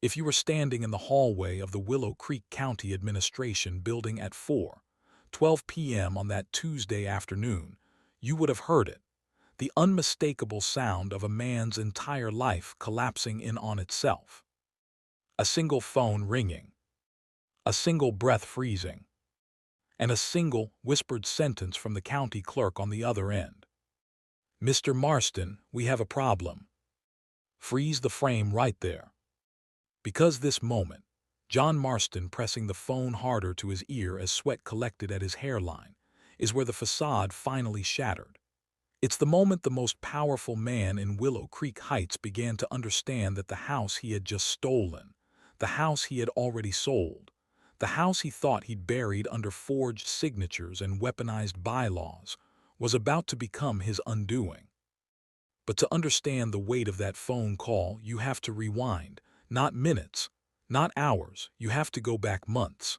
If you were standing in the hallway of the Willow Creek County Administration Building at 4:12 p.m. on that Tuesday afternoon, you would have heard it, the unmistakable sound of a man's entire life collapsing in on itself. A single phone ringing, a single breath freezing, and a single whispered sentence from the county clerk on the other end. "Mr. Marston, we have a problem." Freeze the frame right there. Because this moment, John Marston pressing the phone harder to his ear as sweat collected at his hairline, is where the facade finally shattered. It's the moment the most powerful man in Willow Creek Heights began to understand that the house he had just stolen, the house he had already sold, the house he thought he'd buried under forged signatures and weaponized bylaws, was about to become his undoing. But to understand the weight of that phone call, you have to rewind. Not minutes, not hours, you have to go back months.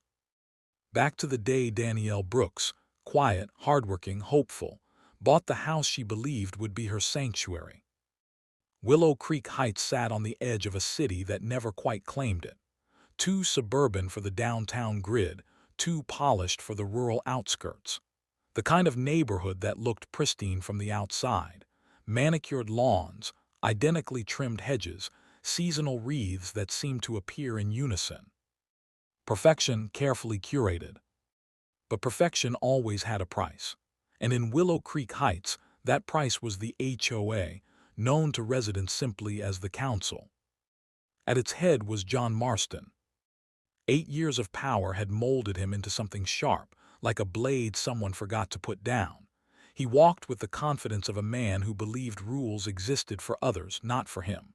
Back to the day Danielle Brooks, quiet, hardworking, hopeful, bought the house she believed would be her sanctuary. Willow Creek Heights sat on the edge of a city that never quite claimed it. Too suburban for the downtown grid, too polished for the rural outskirts. The kind of neighborhood that looked pristine from the outside. Manicured lawns, identically trimmed hedges, seasonal wreaths that seemed to appear in unison. Perfection carefully curated. But perfection always had a price. And in Willow Creek Heights, that price was the HOA, known to residents simply as the council. At its head was John Marston. 8 years of power had molded him into something sharp, like a blade someone forgot to put down. He walked with the confidence of a man who believed rules existed for others, not for him.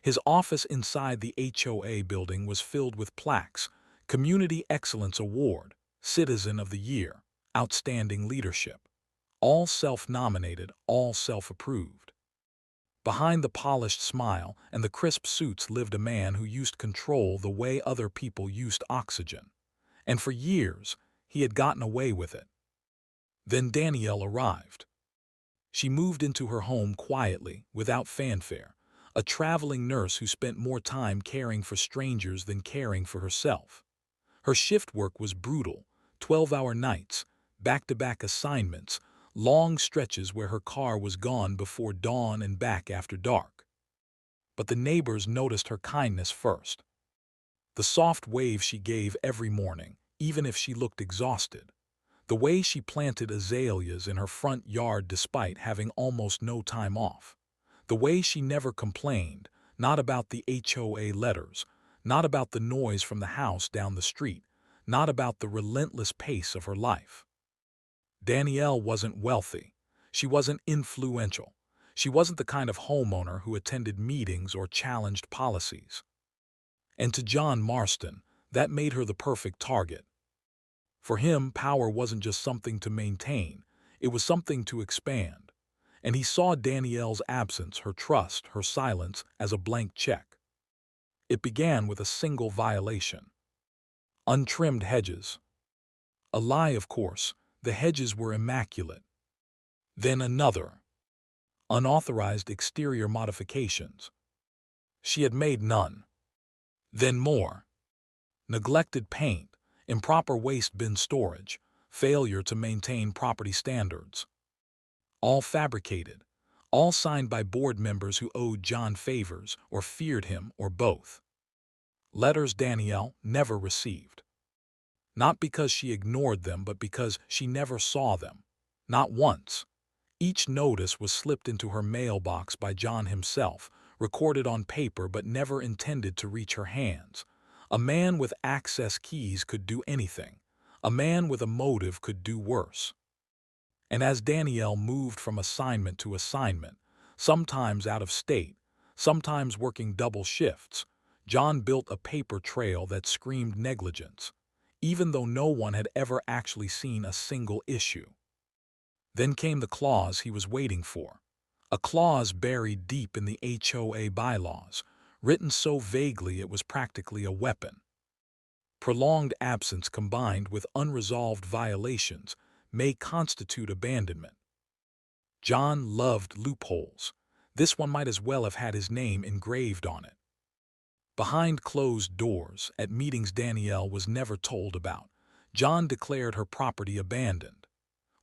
His office inside the HOA building was filled with plaques: Community Excellence Award, Citizen of the Year, Outstanding Leadership. All self-nominated, all self-approved. Behind the polished smile and the crisp suits lived a man who used control the way other people used oxygen. And for years, he had gotten away with it. Then Danielle arrived. She moved into her home quietly, without fanfare. A traveling nurse who spent more time caring for strangers than caring for herself. Her shift work was brutal, 12-hour nights, back-to-back assignments, long stretches where her car was gone before dawn and back after dark. But the neighbors noticed her kindness first. The soft wave she gave every morning, even if she looked exhausted. The way she planted azaleas in her front yard despite having almost no time off. The way she never complained, not about the HOA letters, not about the noise from the house down the street, not about the relentless pace of her life. Danielle wasn't wealthy. She wasn't influential. She wasn't the kind of homeowner who attended meetings or challenged policies. And to John Marston, that made her the perfect target. For him, power wasn't just something to maintain, it was something to expand. And he saw Danielle's absence, her trust, her silence, as a blank check. It began with a single violation. Untrimmed hedges. A lie, of course. The hedges were immaculate. Then another. Unauthorized exterior modifications. She had made none. Then more. Neglected paint, improper waste bin storage, failure to maintain property standards. All fabricated, all signed by board members who owed John favors or feared him or both. Letters Danielle never received. Not because she ignored them, but because she never saw them. Not once. Each notice was slipped into her mailbox by John himself, recorded on paper but never intended to reach her hands. A man with access keys could do anything. A man with a motive could do worse. And as Danielle moved from assignment to assignment, sometimes out of state, sometimes working double shifts, John built a paper trail that screamed negligence, even though no one had ever actually seen a single issue. Then came the clause he was waiting for, a clause buried deep in the HOA bylaws, written so vaguely it was practically a weapon. Prolonged absence combined with unresolved violations may constitute abandonment. John loved loopholes. This one might as well have had his name engraved on it. Behind closed doors, at meetings Danielle was never told about, John declared her property abandoned.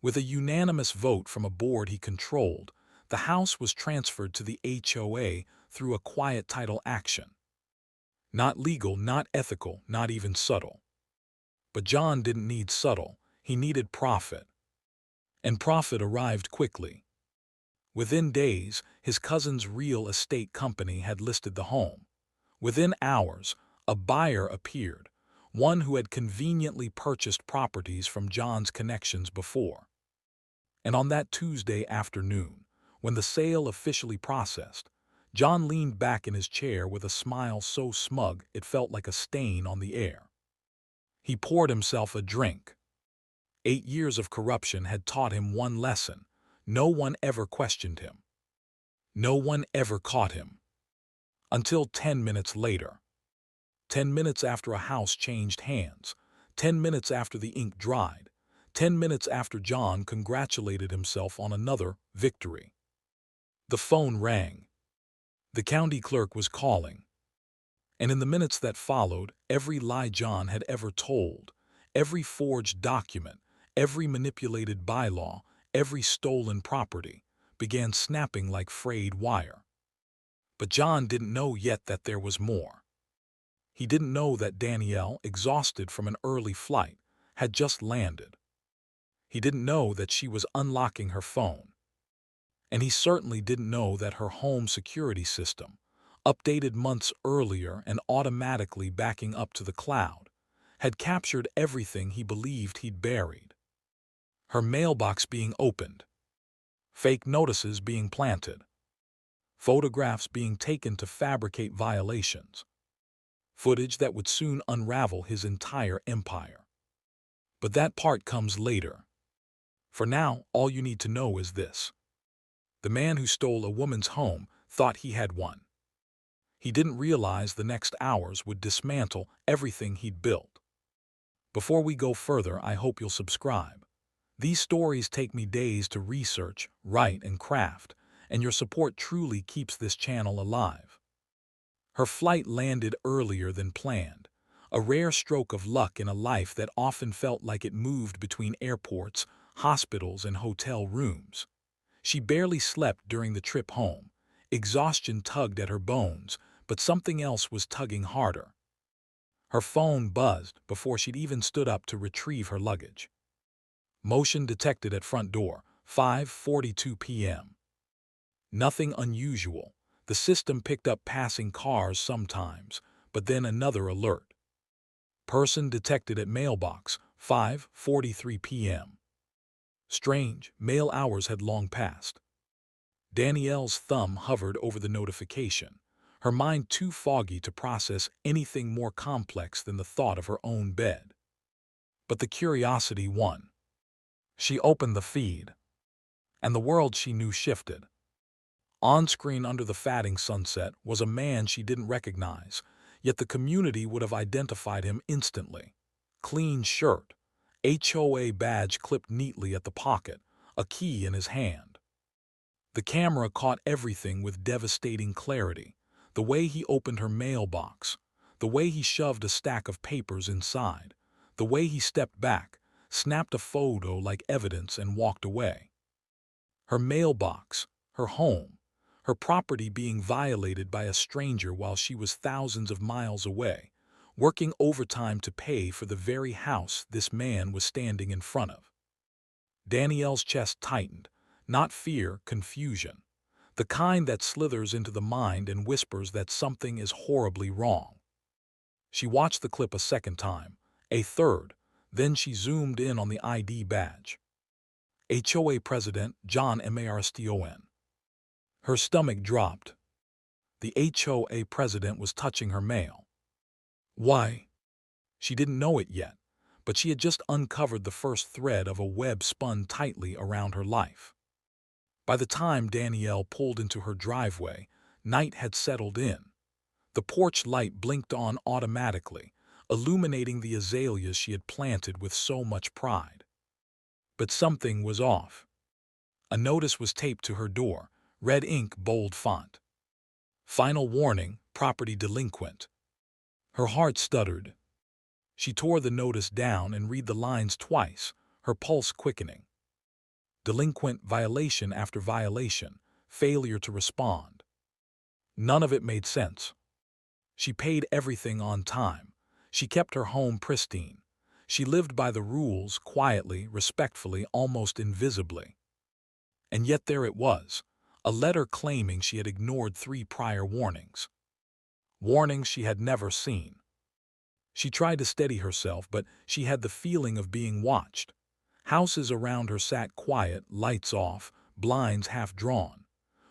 With a unanimous vote from a board he controlled, the house was transferred to the HOA through a quiet title action. Not legal, not ethical, not even subtle. But John didn't need subtle, he needed profit. And profit arrived quickly. Within days, his cousin's real estate company had listed the home. Within hours, a buyer appeared, one who had conveniently purchased properties from John's connections before. And on that Tuesday afternoon, when the sale officially processed, John leaned back in his chair with a smile so smug it felt like a stain on the air. He poured himself a drink. 8 years of corruption had taught him one lesson: no one ever questioned him. No one ever caught him. Until 10 minutes later. 10 minutes after a house changed hands. 10 minutes after the ink dried. 10 minutes after John congratulated himself on another victory. The phone rang. The county clerk was calling. And in the minutes that followed, every lie John had ever told, every forged document, every manipulated bylaw, every stolen property, began snapping like frayed wire. But John didn't know yet that there was more. He didn't know that Danielle, exhausted from an early flight, had just landed. He didn't know that she was unlocking her phone. And he certainly didn't know that her home security system, updated months earlier and automatically backing up to the cloud, had captured everything he believed he'd buried. Her mailbox being opened, fake notices being planted, photographs being taken to fabricate violations, footage that would soon unravel his entire empire. But that part comes later. For now, all you need to know is this: the man who stole a woman's home thought he had won. He didn't realize the next hours would dismantle everything he'd built. Before we go further, I hope you'll subscribe. These stories take me days to research, write, and craft, and your support truly keeps this channel alive. Her flight landed earlier than planned, a rare stroke of luck in a life that often felt like it moved between airports, hospitals, and hotel rooms. She barely slept during the trip home. Exhaustion tugged at her bones, but something else was tugging harder. Her phone buzzed before she'd even stood up to retrieve her luggage. Motion detected at front door, 5:42 p.m. Nothing unusual. The system picked up passing cars sometimes, but then another alert. Person detected at mailbox, 5:43 p.m. Strange, mail hours had long passed. Danielle's thumb hovered over the notification, her mind too foggy to process anything more complex than the thought of her own bed. But the curiosity won. She opened the feed, and the world she knew shifted. On-screen under the fading sunset was a man she didn't recognize, yet the community would have identified him instantly. Clean shirt, HOA badge clipped neatly at the pocket, a key in his hand. The camera caught everything with devastating clarity: the way he opened her mailbox, the way he shoved a stack of papers inside, the way he stepped back, snapped a photo like evidence, and walked away. Her mailbox, her home, her property being violated by a stranger while she was thousands of miles away, working overtime to pay for the very house this man was standing in front of. Danielle's chest tightened, not fear, confusion, the kind that slithers into the mind and whispers that something is horribly wrong. She watched the clip a second time, a third, then she zoomed in on the ID badge. HOA President John Marston. Her stomach dropped. The HOA president was touching her mail. Why? She didn't know it yet, but she had just uncovered the first thread of a web spun tightly around her life. By the time Danielle pulled into her driveway, night had settled in. The porch light blinked on automatically, illuminating the azaleas she had planted with so much pride. But something was off. A notice was taped to her door, red ink, bold font. Final warning: property delinquent. Her heart stuttered. She tore the notice down and read the lines twice, her pulse quickening. Delinquent violation after violation, failure to respond. None of it made sense. She paid everything on time. She kept her home pristine. She lived by the rules, quietly, respectfully, almost invisibly. And yet there it was, a letter claiming she had ignored 3 prior warnings. Warnings she had never seen. She tried to steady herself, but she had the feeling of being watched. Houses around her sat quiet, lights off, blinds half drawn.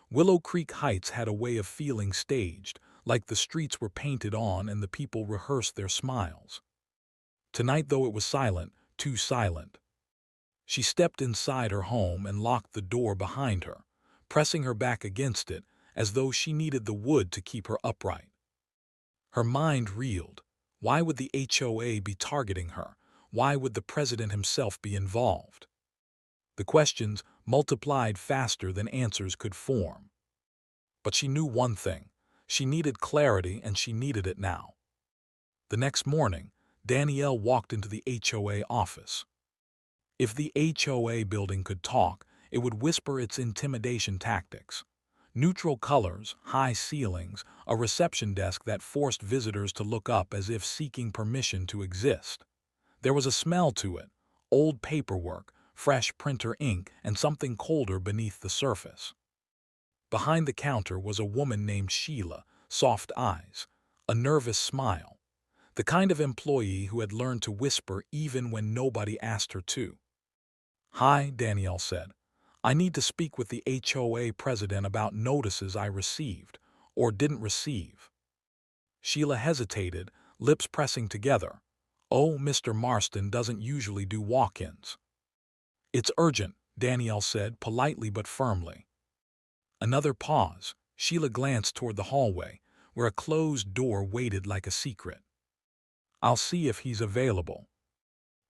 Willow Creek Heights had a way of feeling staged, like the streets were painted on and the people rehearsed their smiles. Tonight, though, it was silent, too silent. She stepped inside her home and locked the door behind her, pressing her back against it as though she needed the wood to keep her upright. Her mind reeled. Why would the HOA be targeting her? Why would the president himself be involved? The questions multiplied faster than answers could form. But she knew one thing. She needed clarity, and she needed it now. The next morning, Danielle walked into the HOA office. If the HOA building could talk, it would whisper its intimidation tactics. Neutral colors, high ceilings, a reception desk that forced visitors to look up as if seeking permission to exist. There was a smell to it, old paperwork, fresh printer ink, and something colder beneath the surface. Behind the counter was a woman named Sheila, soft eyes, a nervous smile, the kind of employee who had learned to whisper even when nobody asked her to. "Hi," Danielle said. "I need to speak with the HOA president about notices I received, or didn't receive." Sheila hesitated, lips pressing together. "Oh, Mr. Marston doesn't usually do walk-ins." "It's urgent," Danielle said, politely but firmly. Another pause. Sheila glanced toward the hallway, where a closed door waited like a secret. "I'll see if he's available."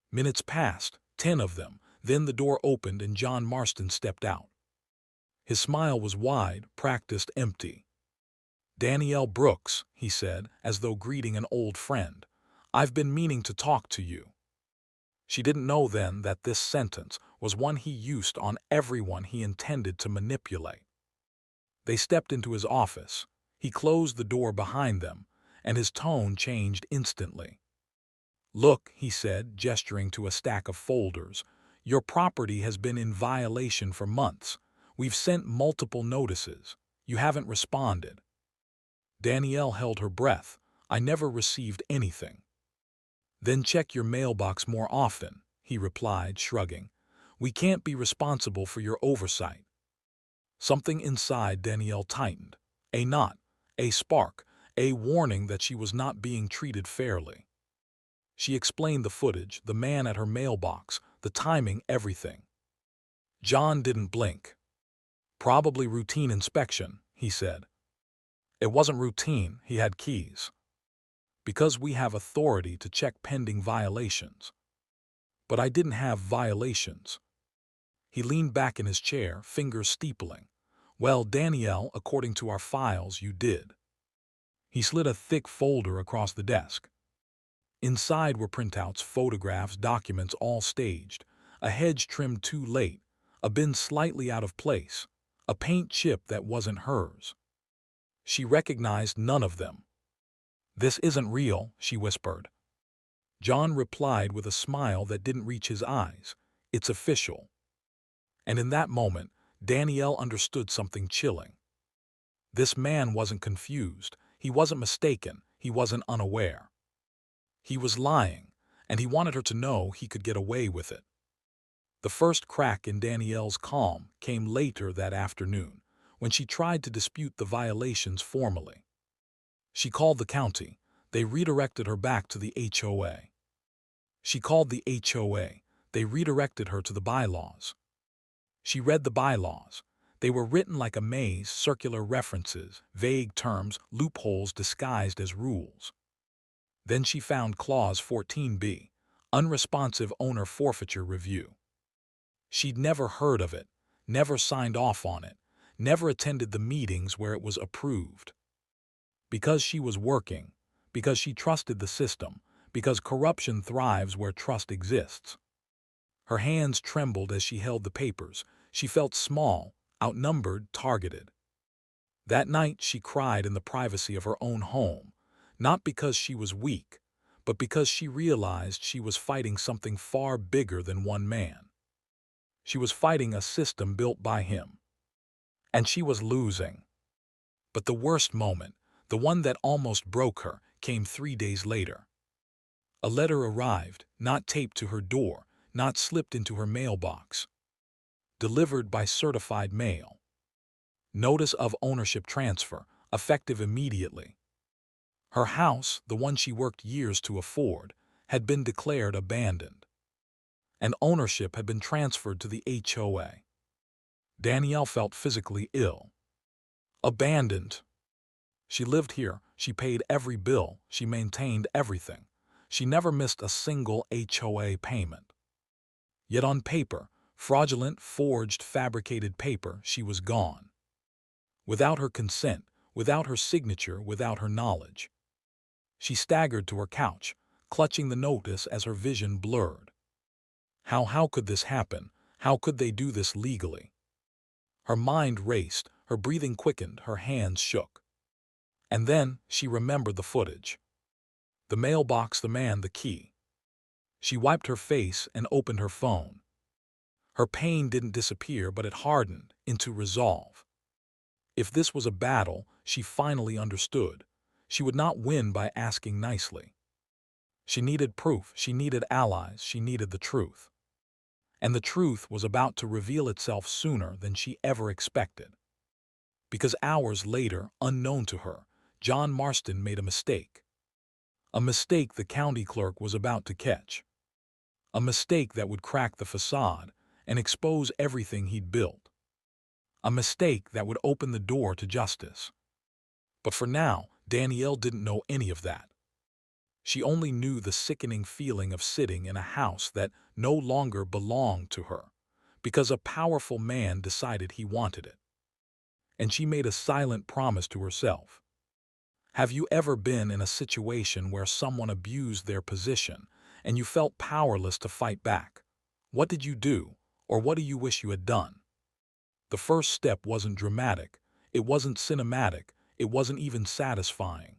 Minutes passed, 10 of them. Then the door opened and John Marston stepped out. His smile was wide, practiced, empty. "Danielle Brooks," he said, as though greeting an old friend. "I've been meaning to talk to you." She didn't know then that this sentence was one he used on everyone he intended to manipulate. They stepped into his office. He closed the door behind them, and his tone changed instantly. "Look," he said, gesturing to a stack of folders, "your property has been in violation for months. We've sent multiple notices. You haven't responded." Danielle held her breath. "I never received anything." "Then check your mailbox more often," he replied, shrugging. "We can't be responsible for your oversight." Something inside Danielle tightened. A knot, a spark, a warning that she was not being treated fairly. She explained the footage, the man at her mailbox, the timing, everything. John didn't blink. "Probably routine inspection," he said. "It wasn't routine, he had keys. Because we have authority to check pending violations." "But I didn't have violations." He leaned back in his chair, fingers steepling. "Well, Danielle, according to our files, you did." He slid a thick folder across the desk. Inside were printouts, photographs, documents, all staged. A hedge trimmed too late, a bin slightly out of place, a paint chip that wasn't hers. She recognized none of them. "This isn't real," she whispered. John replied with a smile that didn't reach his eyes. "It's official." And in that moment, Danielle understood something chilling. This man wasn't confused, he wasn't mistaken, he wasn't unaware. He was lying, and he wanted her to know he could get away with it. The first crack in Danielle's calm came later that afternoon, when she tried to dispute the violations formally. She called the county. They redirected her back to the HOA. She called the HOA. They redirected her to the bylaws. She read the bylaws. They were written like a maze, circular references, vague terms, loopholes disguised as rules. Then she found Clause 14B, Unresponsive Owner Forfeiture Review. She'd never heard of it, never signed off on it, never attended the meetings where it was approved. Because she was working, because she trusted the system, because corruption thrives where trust exists. Her hands trembled as she held the papers. She felt small, outnumbered, targeted. That night she cried in the privacy of her own home, not because she was weak, but because she realized she was fighting something far bigger than one man. She was fighting a system built by him. And she was losing. But the worst moment, the one that almost broke her, came 3 days later. A letter arrived, not taped to her door, not slipped into her mailbox. Delivered by certified mail. Notice of ownership transfer, effective immediately. Her house, the one she worked years to afford, had been declared abandoned. And ownership had been transferred to the HOA. Danielle felt physically ill. Abandoned. She lived here, she paid every bill, she maintained everything. She never missed a single HOA payment. Yet on paper, fraudulent, forged, fabricated paper, she was gone. Without her consent, without her signature, without her knowledge. She staggered to her couch, clutching the notice as her vision blurred. How could this happen? How could they do this legally? Her mind raced, her breathing quickened, her hands shook. And then she remembered the footage. The mailbox, the man, the key. She wiped her face and opened her phone. Her pain didn't disappear, but it hardened into resolve. If this was a battle, she finally understood. She would not win by asking nicely. She needed proof, she needed allies, she needed the truth. And the truth was about to reveal itself sooner than she ever expected. Because hours later, unknown to her, John Marston made a mistake. A mistake the county clerk was about to catch. A mistake that would crack the facade and expose everything he'd built. A mistake that would open the door to justice. But for now, Danielle didn't know any of that. She only knew the sickening feeling of sitting in a house that no longer belonged to her, because a powerful man decided he wanted it. And she made a silent promise to herself. Have you ever been in a situation where someone abused their position and you felt powerless to fight back? What did you do, or what do you wish you had done? The first step wasn't dramatic, it wasn't cinematic, it wasn't even satisfying.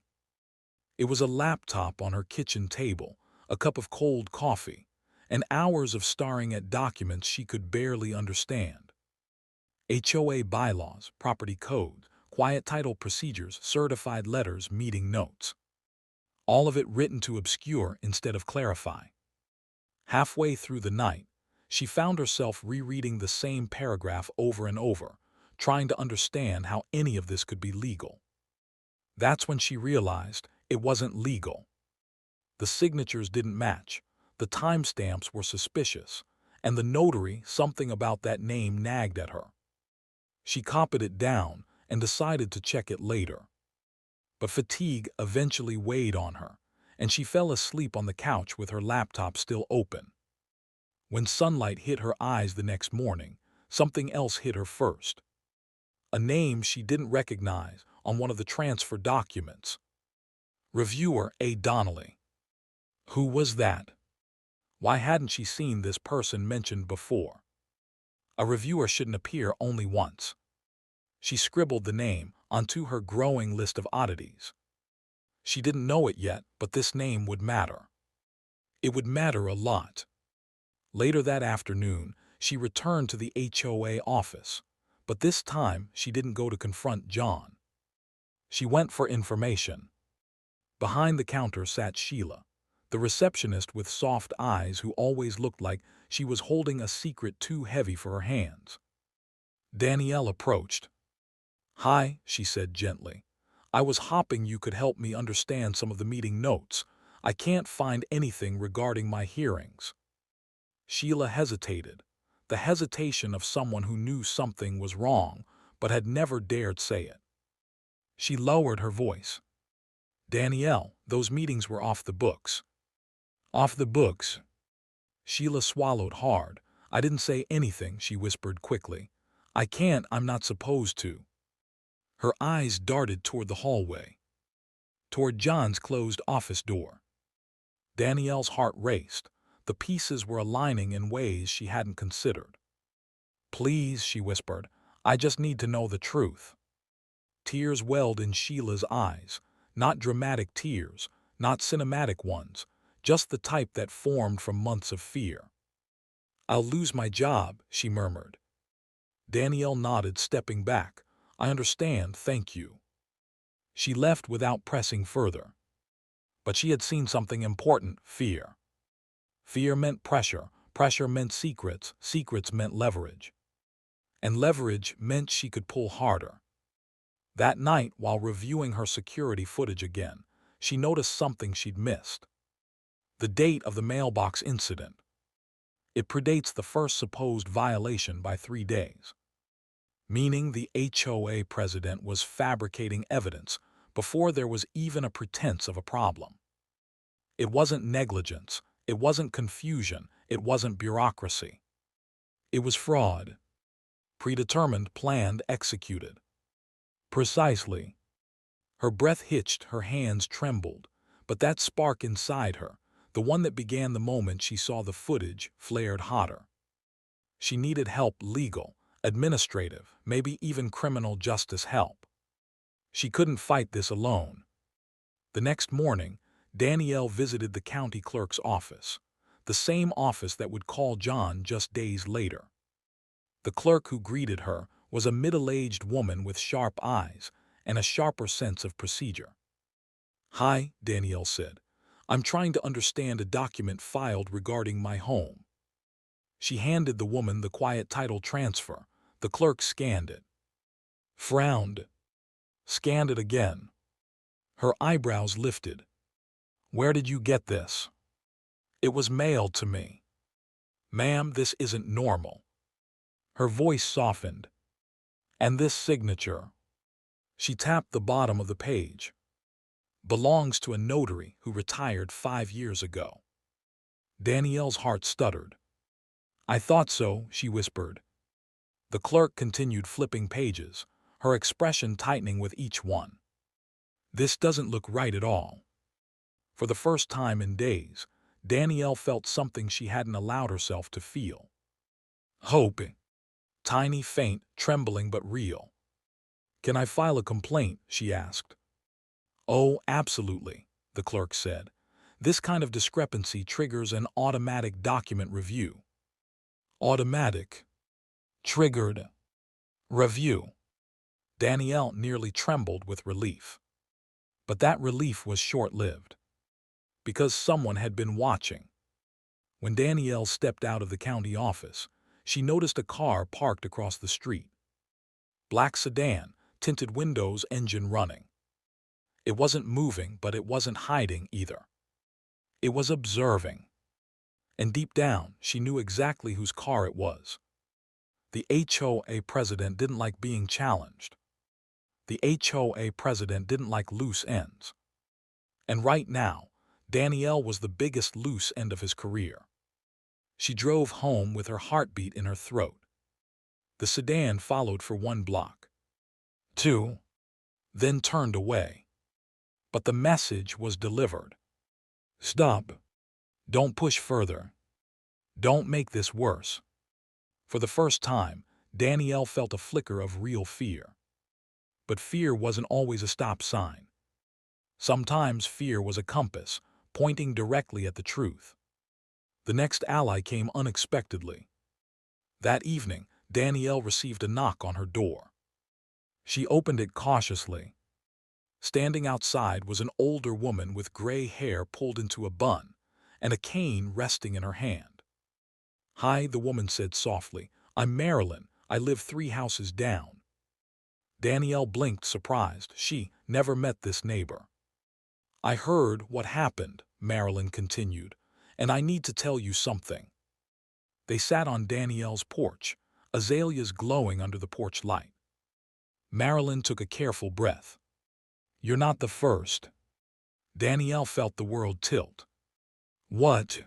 It was a laptop on her kitchen table, a cup of cold coffee, and hours of staring at documents she could barely understand. HOA bylaws, property codes, quiet title procedures, certified letters, meeting notes. All of it written to obscure instead of clarify. Halfway through the night, she found herself rereading the same paragraph over and over, trying to understand how any of this could be legal. That's when she realized it wasn't legal. The signatures didn't match, the timestamps were suspicious, and the notary, something about that name nagged at her. She copied it down and decided to check it later. But fatigue eventually weighed on her, and she fell asleep on the couch with her laptop still open. When sunlight hit her eyes the next morning, something else hit her first. A name she didn't recognize on one of the transfer documents. Reviewer A. Donnelly. Who was that? Why hadn't she seen this person mentioned before? A reviewer shouldn't appear only once. She scribbled the name onto her growing list of oddities. She didn't know it yet, but this name would matter. It would matter a lot. Later that afternoon, she returned to the HOA office, but this time she didn't go to confront John. She went for information. Behind the counter sat Sheila, the receptionist with soft eyes who always looked like she was holding a secret too heavy for her hands. Danielle approached. "Hi," she said gently. "I was hoping you could help me understand some of the meeting notes. I can't find anything regarding my hearings." Sheila hesitated, the hesitation of someone who knew something was wrong but had never dared say it. She lowered her voice. "Danielle, those meetings were off the books." "Off the books?" Sheila swallowed hard. "I didn't say anything," she whispered quickly. I'm not supposed to." Her eyes darted toward the hallway. toward John's closed office door. Danielle's heart raced. The pieces were aligning in ways she hadn't considered. "Please," she whispered, "I just need to know the truth." Tears welled in Sheila's eyes, not dramatic tears, not cinematic ones, just the type that formed from months of fear. "I'll lose my job," she murmured. Danielle nodded, stepping back. "I understand, thank you." She left without pressing further. But she had seen something important: fear. Fear meant pressure, pressure meant secrets, secrets meant leverage. And leverage meant she could pull harder. That night, while reviewing her security footage again, she noticed something she'd missed. The date of the mailbox incident. It predates the first supposed violation by 3 days. Meaning the HOA president was fabricating evidence before there was even a pretense of a problem. It wasn't negligence, it wasn't confusion, it wasn't bureaucracy. It was fraud. Predetermined, planned, executed. Precisely. Her breath hitched, her hands trembled, but that spark inside her, the one that began the moment she saw the footage, flared hotter. She needed help: legal, administrative, maybe even criminal justice help. She couldn't fight this alone. The next morning, Danielle visited the county clerk's office, the same office that would call John just days later. The clerk who greeted her was a middle-aged woman with sharp eyes and a sharper sense of procedure. "Hi," Danielle said. "I'm trying to understand a document filed regarding my home." She handed the woman the quiet title transfer. The clerk scanned it. Frowned. Scanned it again. Her eyebrows lifted. "Where did you get this?" "It was mailed to me." "Ma'am, this isn't normal." Her voice softened. "And this signature?" She tapped the bottom of the page. "Belongs to a notary who retired 5 years ago." Danielle's heart stuttered. "I thought so," she whispered. The clerk continued flipping pages, her expression tightening with each one. "This doesn't look right at all." For the first time in days, Danielle felt something she hadn't allowed herself to feel. Hope. Tiny, faint, trembling but real. "Can I file a complaint?" she asked. "Oh, absolutely," the clerk said. "This kind of discrepancy triggers an automatic document review." Automatic. Triggered. Review. Danielle nearly trembled with relief. But that relief was short-lived. Because someone had been watching. When Danielle stepped out of the county office, she noticed a car parked across the street. Black sedan, tinted windows, engine running. It wasn't moving, but it wasn't hiding either. It was observing. And deep down, she knew exactly whose car it was. The HOA president didn't like being challenged. The HOA president didn't like loose ends. And right now, Danielle was the biggest loose end of his career. She drove home with her heartbeat in her throat. The sedan followed for 1 block. 2. Then turned away. But the message was delivered. Stop. Don't push further. Don't make this worse. For the first time, Danielle felt a flicker of real fear. But fear wasn't always a stop sign. Sometimes fear was a compass, pointing directly at the truth. The next ally came unexpectedly. That evening, Danielle received a knock on her door. She opened it cautiously. Standing outside was an older woman with gray hair pulled into a bun and a cane resting in her hand. "Hi," the woman said softly. "I'm Marilyn. I live 3 houses down." Danielle blinked, surprised. She never met this neighbor. "I heard what happened," Marilyn continued, "and I need to tell you something." They sat on Danielle's porch, azaleas glowing under the porch light. Marilyn took a careful breath. "You're not the first." Danielle felt the world tilt. "What?"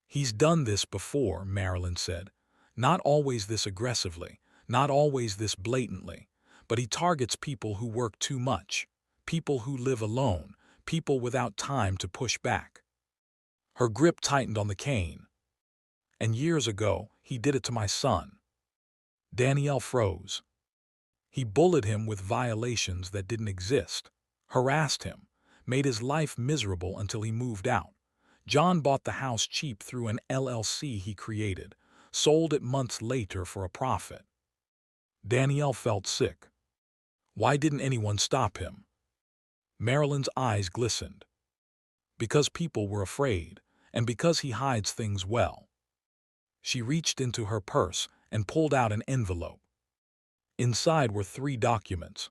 "He's done this before," Marilyn said. "Not always this aggressively, not always this blatantly, but he targets people who work too much, people who live alone, people without time to push back. Her grip tightened on the cane. And years ago, he did it to my son. Danielle froze. He bullied him with violations that didn't exist, harassed him, made his life miserable until he moved out. John bought the house cheap through an LLC he created, sold it months later for a profit. Danielle felt sick. Why didn't anyone stop him? Marilyn's eyes glistened. Because people were afraid, and because he hides things well. She reached into her purse and pulled out an envelope. Inside were 3 documents.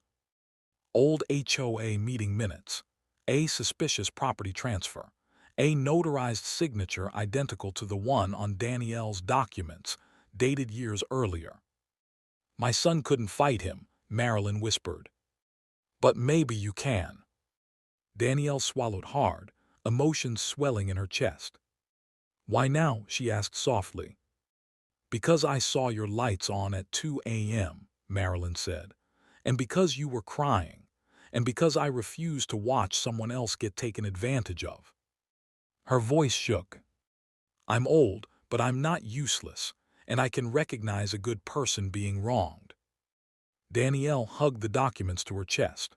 Old HOA meeting minutes, a suspicious property transfer, a notarized signature identical to the one on Danielle's documents, dated years earlier. My son couldn't fight him, Marilyn whispered. But maybe you can. Danielle swallowed hard, emotions swelling in her chest. Why now? She asked softly. Because I saw your lights on at 2 a.m., Marilyn said, and because you were crying, and because I refused to watch someone else get taken advantage of. Her voice shook. I'm old, but I'm not useless, and I can recognize a good person being wronged. Danielle hugged the documents to her chest.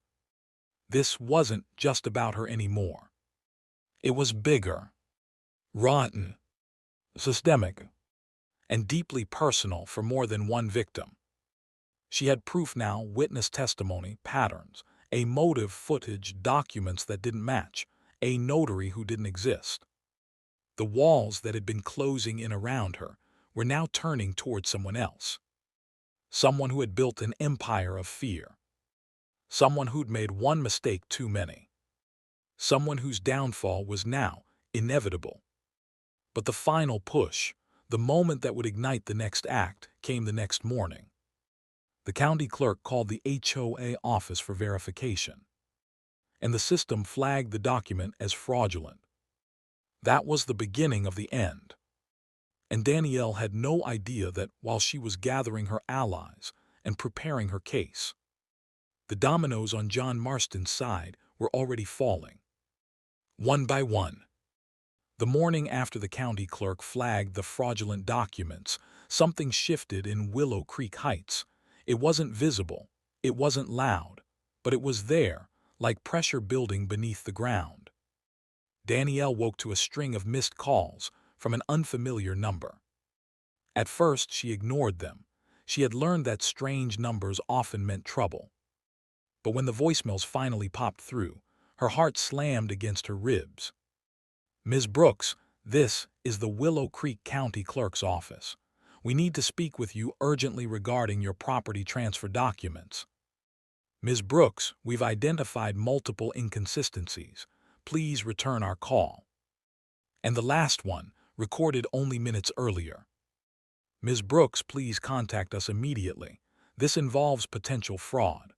This wasn't just about her anymore. It was bigger, rotten, systemic, and deeply personal for more than one victim. She had proof now, witness testimony, patterns, a motive, footage, documents that didn't match, a notary who didn't exist. The walls that had been closing in around her were now turning toward someone else. Someone who had built an empire of fear. Someone who'd made one mistake too many. Someone whose downfall was now inevitable. But the final push, the moment that would ignite the next act, came the next morning. The county clerk called the HOA office for verification, and the system flagged the document as fraudulent. That was the beginning of the end. And Danielle had no idea that while she was gathering her allies and preparing her case, the dominoes on John Marston's side were already falling. One by one. The morning after the county clerk flagged the fraudulent documents, something shifted in Willow Creek Heights. It wasn't visible, it wasn't loud, but it was there, like pressure building beneath the ground. Danielle woke to a string of missed calls from an unfamiliar number. At first, she ignored them. She had learned that strange numbers often meant trouble. But when the voicemails finally popped through, her heart slammed against her ribs. Ms. Brooks, this is the Willow Creek County Clerk's office. We need to speak with you urgently regarding your property transfer documents. Ms. Brooks, we've identified multiple inconsistencies. Please return our call. And the last one, recorded only minutes earlier. Ms. Brooks, please contact us immediately. This involves potential fraud.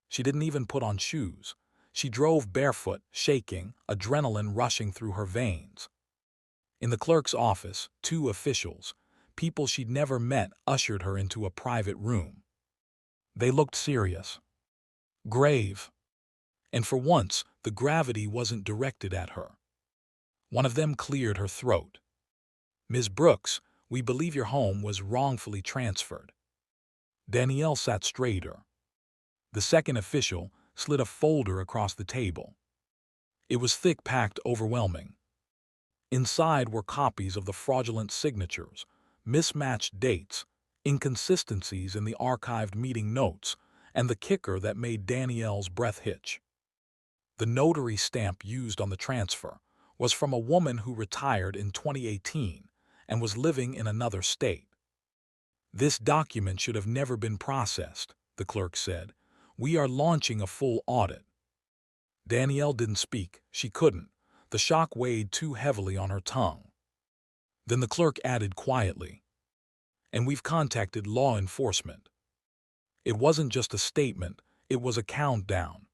She didn't even put on shoes. She drove barefoot, shaking, adrenaline rushing through her veins. In the clerk's office, 2 officials, people she'd never met, ushered her into a private room. They looked serious, grave, and for once, the gravity wasn't directed at her. One of them cleared her throat. Ms. Brooks, we believe your home was wrongfully transferred. Danielle sat straighter. The second official slid a folder across the table. It was thick, packed, overwhelming. Inside were copies of the fraudulent signatures, mismatched dates, inconsistencies in the archived meeting notes, and the kicker that made Danielle's breath hitch. The notary stamp used on the transfer was from a woman who retired in 2018 and was living in another state. This document should have never been processed, the clerk said. We are launching a full audit. Danielle didn't speak. She couldn't. The shock weighed too heavily on her tongue. Then the clerk added quietly, and we've contacted law enforcement. It wasn't just a statement, it was a countdown.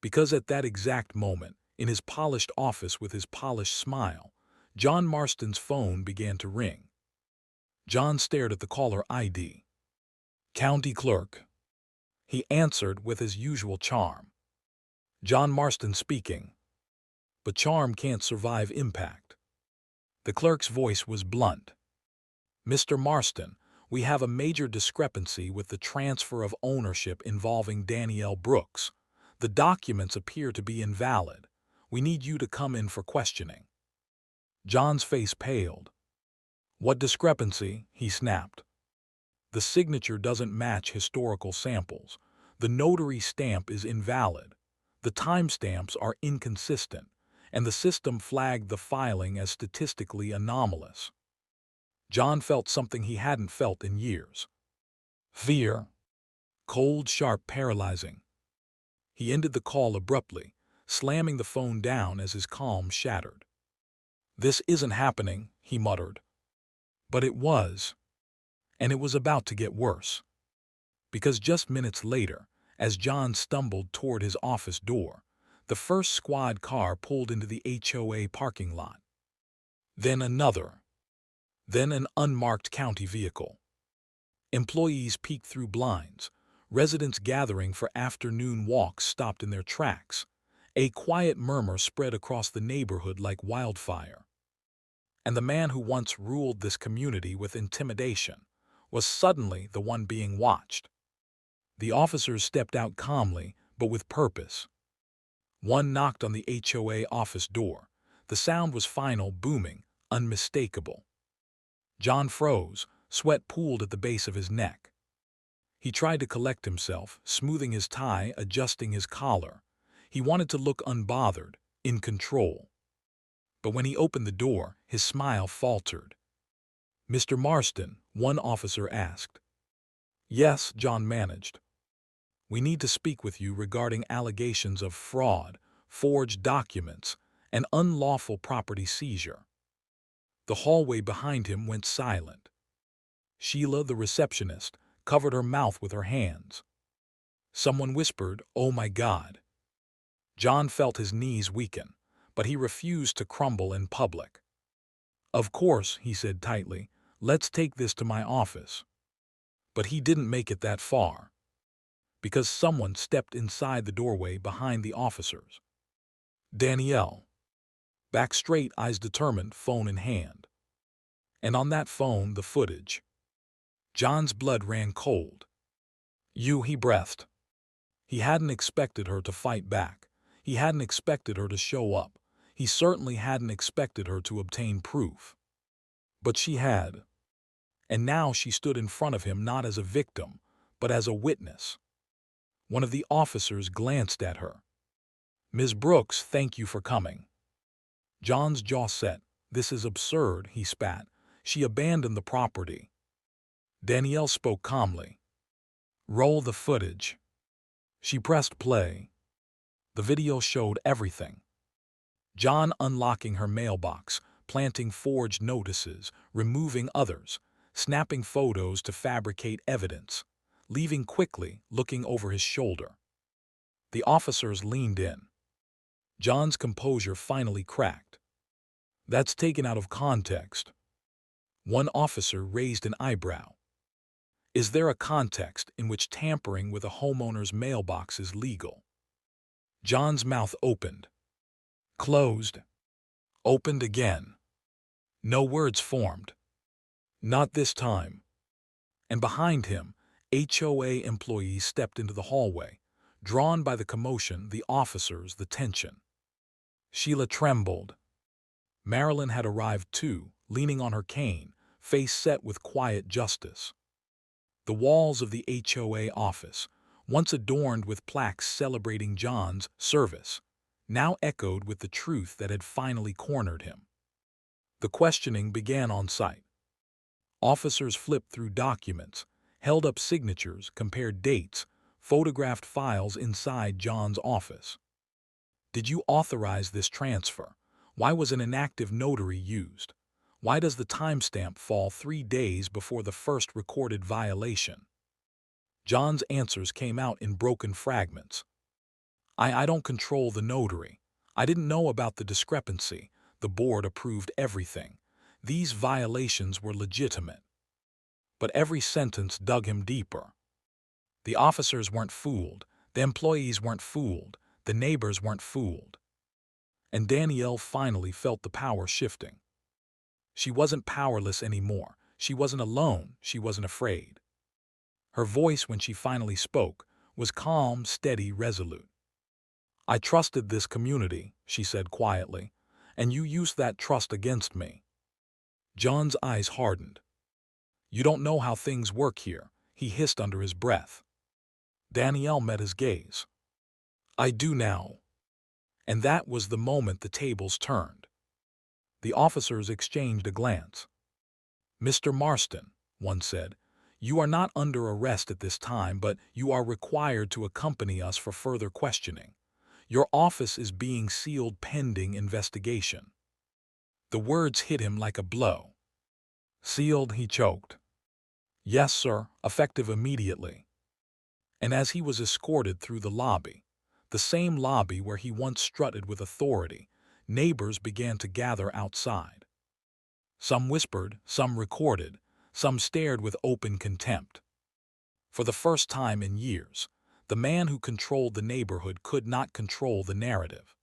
Because at that exact moment, in his polished office with his polished smile, John Marston's phone began to ring. John stared at the caller ID. County clerk. He answered with his usual charm. John Marston speaking. But charm can't survive impact. The clerk's voice was blunt. Mr. Marston, we have a major discrepancy with the transfer of ownership involving Danielle Brooks. The documents appear to be invalid. We need you to come in for questioning. John's face paled. What discrepancy? He snapped. The signature doesn't match historical samples. The notary stamp is invalid. The timestamps are inconsistent, and the system flagged the filing as statistically anomalous. John felt something he hadn't felt in years. Fear. Cold, sharp, paralyzing. He ended the call abruptly, slamming the phone down as his calm shattered. This isn't happening, he muttered. But it was. And it was about to get worse. Because just minutes later, as John stumbled toward his office door, the first squad car pulled into the HOA parking lot. Then another. Then an unmarked county vehicle. Employees peeked through blinds. Residents gathering for afternoon walks stopped in their tracks. A quiet murmur spread across the neighborhood like wildfire. And the man who once ruled this community with intimidation was suddenly the one being watched. The officers stepped out calmly, but with purpose. One knocked on the HOA office door. The sound was final, booming, unmistakable. John froze, sweat pooled at the base of his neck. He tried to collect himself, smoothing his tie, adjusting his collar. He wanted to look unbothered, in control. But when he opened the door, his smile faltered. "Mr. Marston," one officer asked. "Yes," John managed. "We need to speak with you regarding allegations of fraud, forged documents, and unlawful property seizure." The hallway behind him went silent. Sheila, the receptionist, covered her mouth with her hands. Someone whispered, "Oh my God." John felt his knees weaken, but he refused to crumble in public. "Of course," he said tightly, "let's take this to my office." But he didn't make it that far, because someone stepped inside the doorway behind the officers. Danielle. Back straight, eyes determined, phone in hand. And on that phone, the footage. John's blood ran cold. He breathed. He hadn't expected her to fight back. He hadn't expected her to show up. He certainly hadn't expected her to obtain proof. But she had. And now she stood in front of him not as a victim, but as a witness. One of the officers glanced at her. "Ms. Brooks, thank you for coming." John's jaw set. "This is absurd," he spat. "She abandoned the property." Danielle spoke calmly. "Roll the footage." She pressed play. The video showed everything. John unlocking her mailbox, planting forged notices, removing others, snapping photos to fabricate evidence, leaving quickly, looking over his shoulder. The officers leaned in. John's composure finally cracked. "That's taken out of context." One officer raised an eyebrow. "Is there a context in which tampering with a homeowner's mailbox is legal?" John's mouth opened. Closed. Opened again. No words formed. Not this time. And behind him, HOA employees stepped into the hallway, drawn by the commotion, the officers, the tension. Sheila trembled. Marilyn had arrived too, leaning on her cane, face set with quiet justice. The walls of the HOA office, once adorned with plaques celebrating John's service, now echoed with the truth that had finally cornered him. The questioning began on site. Officers flipped through documents, held up signatures, compared dates, photographed files inside John's office. "Did you authorize this transfer? Why was an inactive notary used? Why does the timestamp fall 3 days before the first recorded violation?" John's answers came out in broken fragments. I don't control the notary. I didn't know about the discrepancy. The board approved everything. These violations were legitimate." But every sentence dug him deeper. The officers weren't fooled. The employees weren't fooled. The neighbors weren't fooled. And Danielle finally felt the power shifting. She wasn't powerless anymore. She wasn't alone. She wasn't afraid. Her voice, when she finally spoke, was calm, steady, resolute. "I trusted this community," she said quietly, "and you used that trust against me." John's eyes hardened. "You don't know how things work here," he hissed under his breath. Danielle met his gaze. "I do now." And that was the moment the tables turned. The officers exchanged a glance. "Mr. Marston," one said, "you are not under arrest at this time, but you are required to accompany us for further questioning. Your office is being sealed pending investigation." The words hit him like a blow. "Sealed," he choked. "Yes, sir, effective immediately." And as he was escorted through the lobby, the same lobby where he once strutted with authority, neighbors began to gather outside. Some whispered, some recorded, some stared with open contempt. For the first time in years, the man who controlled the neighborhood could not control the narrative.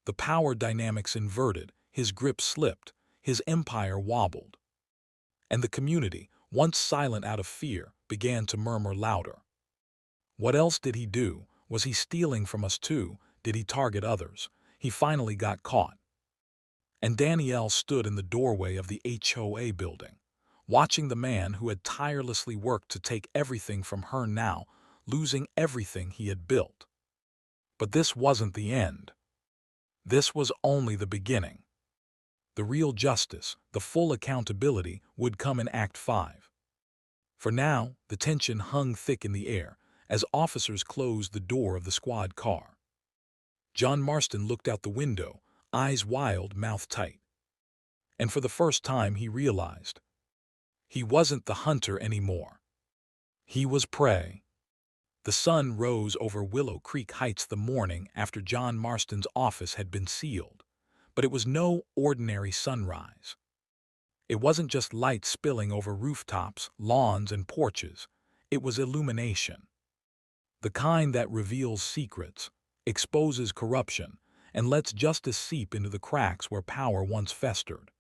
The power dynamics inverted, his grip slipped, his empire wobbled. And the community, once silent out of fear, began to murmur louder. What else did he do? Was he stealing from us too? Did he target others? He finally got caught. And Danielle stood in the doorway of the HOA building, watching the man who had tirelessly worked to take everything from her now, losing everything he had built. But this wasn't the end. This was only the beginning. The real justice, the full accountability, would come in Act 5. For now, the tension hung thick in the air as officers closed the door of the squad car. John Marston looked out the window, eyes wild, mouth tight. And for the first time he realized he wasn't the hunter anymore. He was prey. The sun rose over Willow Creek Heights the morning after John Marston's office had been sealed, but it was no ordinary sunrise. It wasn't just light spilling over rooftops, lawns, and porches. It was illumination. The kind that reveals secrets, exposes corruption, and lets justice seep into the cracks where power once festered.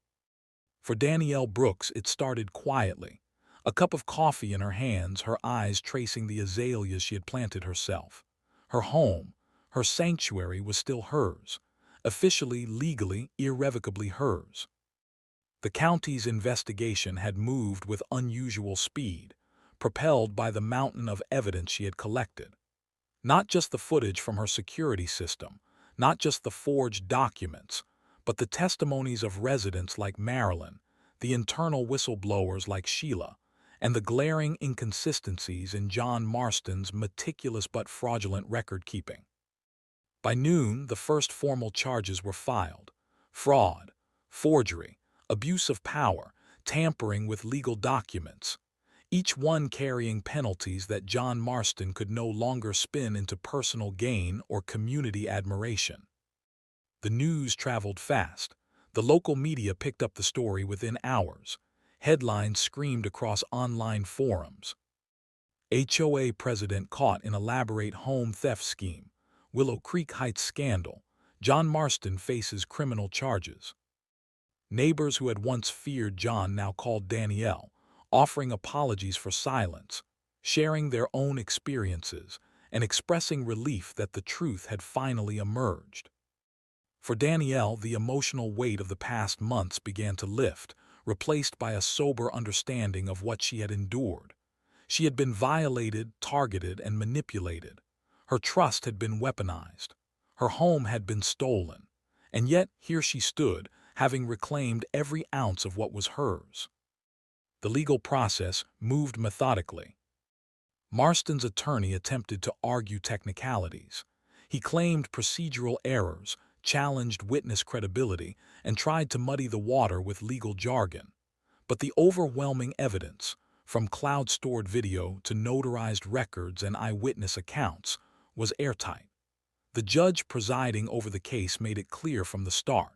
For Danielle Brooks, it started quietly, a cup of coffee in her hands, her eyes tracing the azaleas she had planted herself. Her home, her sanctuary, was still hers, officially, legally, irrevocably hers. The county's investigation had moved with unusual speed, propelled by the mountain of evidence she had collected. Not just the footage from her security system, not just the forged documents, but the testimonies of residents like Marilyn, the internal whistleblowers like Sheila, and the glaring inconsistencies in John Marston's meticulous but fraudulent record-keeping. By noon, the first formal charges were filed: fraud, forgery, abuse of power, tampering with legal documents, each one carrying penalties that John Marston could no longer spin into personal gain or community admiration. The news traveled fast. The local media picked up the story within hours. Headlines screamed across online forums. HOA president caught in elaborate home theft scheme. Willow Creek Heights scandal. John Marston faces criminal charges. Neighbors who had once feared John now called Danielle, offering apologies for silence, sharing their own experiences, and expressing relief that the truth had finally emerged. For Danielle, the emotional weight of the past months began to lift, replaced by a sober understanding of what she had endured. She had been violated, targeted, and manipulated. Her trust had been weaponized. Her home had been stolen. And yet, here she stood, having reclaimed every ounce of what was hers. The legal process moved methodically. Marston's attorney attempted to argue technicalities. He claimed procedural errors, challenged witness credibility, and tried to muddy the water with legal jargon. But the overwhelming evidence, from cloud-stored video to notarized records and eyewitness accounts, was airtight. The judge presiding over the case made it clear from the start.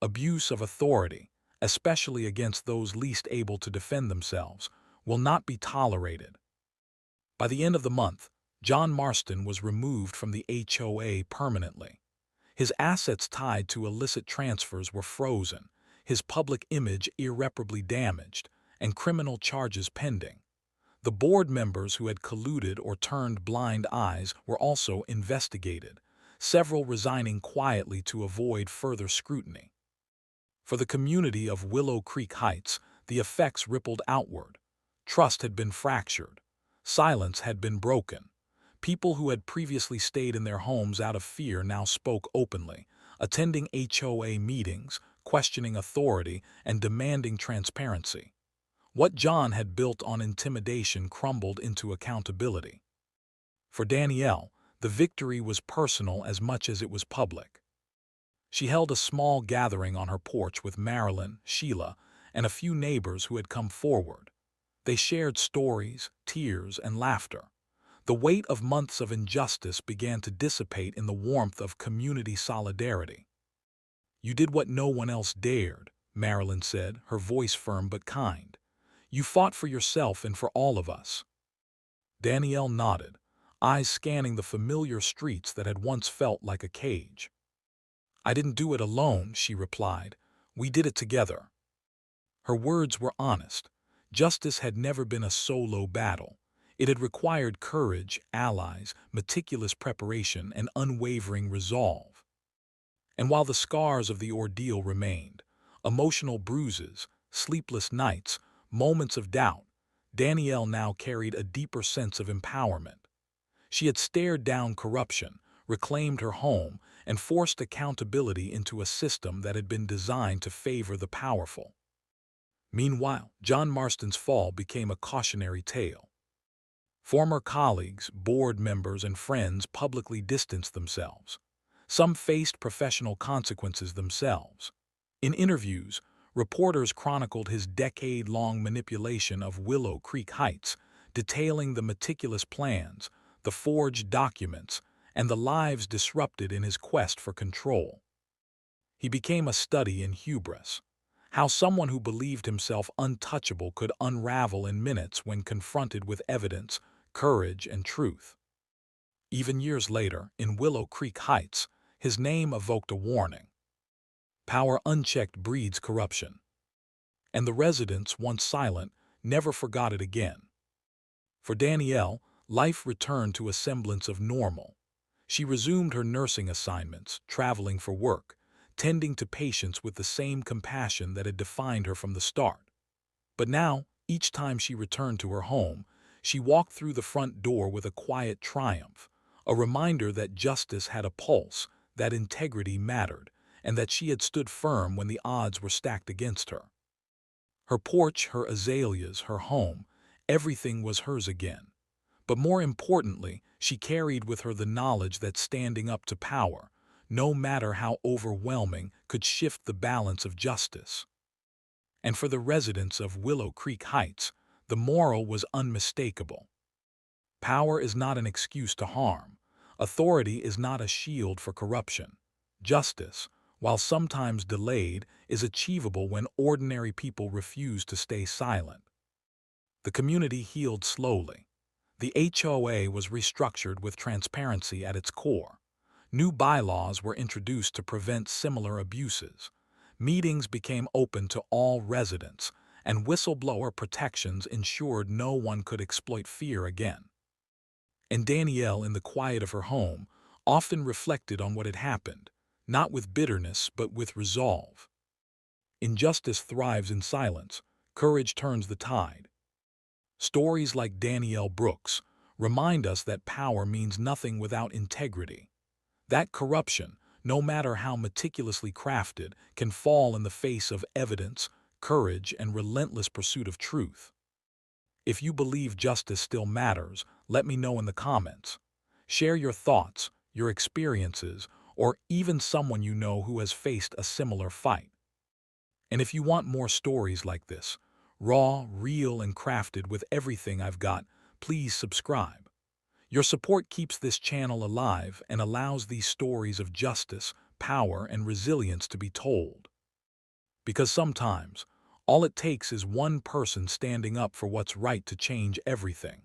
Abuse of authority, especially against those least able to defend themselves, will not be tolerated. By the end of the month, John Marston was removed from the HOA permanently. His assets tied to illicit transfers were frozen, his public image irreparably damaged, and criminal charges pending. The board members who had colluded or turned blind eyes were also investigated, several resigning quietly to avoid further scrutiny. For the community of Willow Creek Heights, the effects rippled outward. Trust had been fractured. Silence had been broken. People who had previously stayed in their homes out of fear now spoke openly, attending HOA meetings, questioning authority, and demanding transparency. What John had built on intimidation crumbled into accountability. For Danielle, the victory was personal as much as it was public. She held a small gathering on her porch with Marilyn, Sheila, and a few neighbors who had come forward. They shared stories, tears, and laughter. The weight of months of injustice began to dissipate in the warmth of community solidarity. "You did what no one else dared," Marilyn said, her voice firm but kind. "You fought for yourself and for all of us." Danielle nodded, eyes scanning the familiar streets that had once felt like a cage. "I didn't do it alone," she replied. "We did it together." Her words were honest. Justice had never been a solo battle. It had required courage, allies, meticulous preparation, and unwavering resolve. And while the scars of the ordeal remained, emotional bruises, sleepless nights, moments of doubt, Danielle now carried a deeper sense of empowerment. She had stared down corruption, reclaimed her home, and forced accountability into a system that had been designed to favor the powerful. Meanwhile, John Marston's fall became a cautionary tale. Former colleagues, board members, and friends publicly distanced themselves. Some faced professional consequences themselves. In interviews, reporters chronicled his decade-long manipulation of Willow Creek Heights, detailing the meticulous plans, the forged documents, and the lives disrupted in his quest for control. He became a study in hubris, how someone who believed himself untouchable could unravel in minutes when confronted with evidence, courage, and truth. Even years later, in Willow Creek Heights, his name evoked a warning. Power unchecked breeds corruption. And the residents, once silent, never forgot it again. For Danielle, life returned to a semblance of normal. She resumed her nursing assignments, traveling for work, tending to patients with the same compassion that had defined her from the start. But now, each time she returned to her home, she walked through the front door with a quiet triumph, a reminder that justice had a pulse, that integrity mattered, and that she had stood firm when the odds were stacked against her. Her porch, her azaleas, her home, everything was hers again. But more importantly, she carried with her the knowledge that standing up to power, no matter how overwhelming, could shift the balance of justice. And for the residents of Willow Creek Heights, the moral was unmistakable. Power is not an excuse to harm. Authority is not a shield for corruption. Justice, while sometimes delayed, is achievable when ordinary people refuse to stay silent. The community healed slowly. The HOA was restructured with transparency at its core. New bylaws were introduced to prevent similar abuses. Meetings became open to all residents, and whistleblower protections ensured no one could exploit fear again. And Danielle, in the quiet of her home, often reflected on what had happened, not with bitterness but with resolve. Injustice thrives in silence, courage turns the tide. Stories like Danielle Brooks remind us that power means nothing without integrity. That corruption, no matter how meticulously crafted, can fall in the face of evidence, courage, and relentless pursuit of truth. If you believe justice still matters, let me know in the comments. Share your thoughts, your experiences, or even someone you know who has faced a similar fight. And if you want more stories like this, raw, real, and crafted with everything I've got, please subscribe. Your support keeps this channel alive and allows these stories of justice, power, and resilience to be told. Because sometimes, all it takes is one person standing up for what's right to change everything.